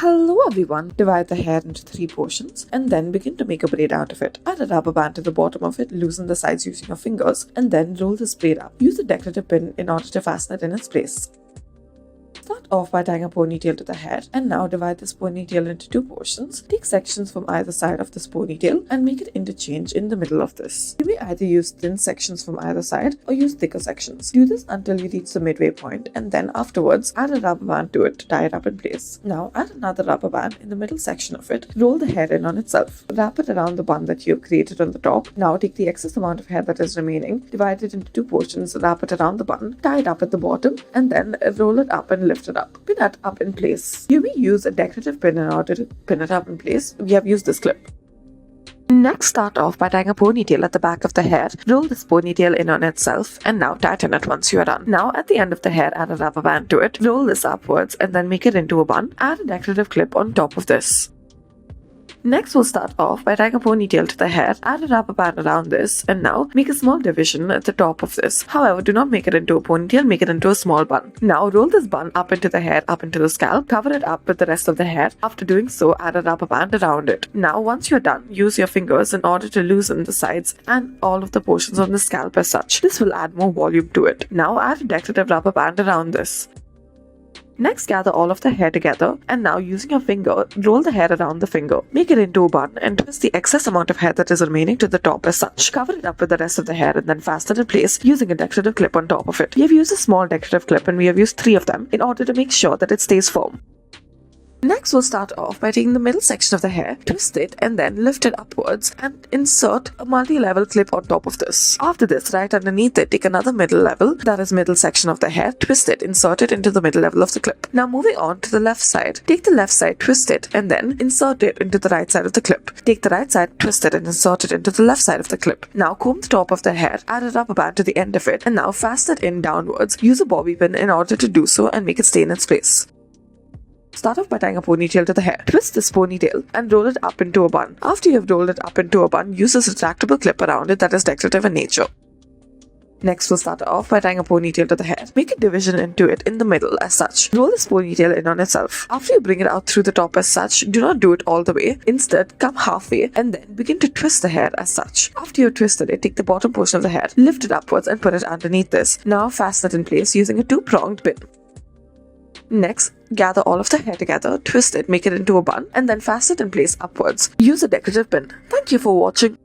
Hello everyone, divide the hair into 3 portions and then begin to make a braid out of it. Add a rubber band to the bottom of it, loosen the sides using your fingers and then roll this braid up. Use a decorative pin in order to fasten it in its place. Start off by tying a ponytail to the hair and now divide this ponytail into 2 portions. Take sections from either side of this ponytail and make it interchange in the middle of this. You may either use thin sections from either side or use thicker sections. Do this until you reach the midway point and then afterwards add a rubber band to it to tie it up in place. Now add another rubber band in the middle section of it. Roll the hair in on itself. Wrap it around the bun that you have created on the top. Now take the excess amount of hair that is remaining, divide it into 2 portions, wrap it around the bun, tie it up at the bottom and then roll it up and lift it up. Pin it up in place. You may use a decorative pin in order to pin it up in place. We have used this clip. Next, start off by tying a ponytail at the back of the hair. Roll this ponytail in on itself and now tighten it once you are done. Now at the end of the hair, add a rubber band to it. Roll this upwards and then make it into a bun. Add a decorative clip on top of this. Next, we'll start off by tying a ponytail to the hair, add a rubber band around this, and now make a small division at the top of this. However, do not make it into a ponytail, make it into a small bun. Now, roll this bun up into the hair, up into the scalp, cover it up with the rest of the hair. After doing so, add a rubber band around it. Now, once you're done, use your fingers in order to loosen the sides and all of the portions on the scalp as such. This will add more volume to it. Now, add a decorative rubber band around this. Next, gather all of the hair together and now using your finger, roll the hair around the finger. Make it into a bun and twist the excess amount of hair that is remaining to the top as such. Cover it up with the rest of the hair and then fasten it in place using a decorative clip on top of it. We have used a small decorative clip and we have used 3 of them in order to make sure that it stays firm. Next, we'll start off by taking the middle section of the hair, twist it and then lift it upwards and insert a multi-level clip on top of this. After this, right underneath it, take another middle level, that is middle section of the hair, twist it, insert it into the middle level of the clip. Now moving on to the left side, take the left side, twist it and then insert it into the right side of the clip. Take the right side, twist it and insert it into the left side of the clip. Now comb the top of the hair, add a rubber band to the end of it and now fasten it in downwards. Use a bobby pin in order to do so and make it stay in its place. Start off by tying a ponytail to the hair. Twist this ponytail and roll it up into a bun. After you have rolled it up into a bun, use this retractable clip around it that is decorative in nature. Next, we'll start off by tying a ponytail to the hair. Make a division into it in the middle as such. Roll this ponytail in on itself. After you bring it out through the top as such, do not do it all the way. Instead, come halfway and then begin to twist the hair as such. After you've twisted it, take the bottom portion of the hair, lift it upwards and put it underneath this. Now fasten it in place using a 2-pronged pin. Next, gather all of the hair together, twist it, make it into a bun, and then fasten it in place upwards. Use a decorative pin. Thank you for watching.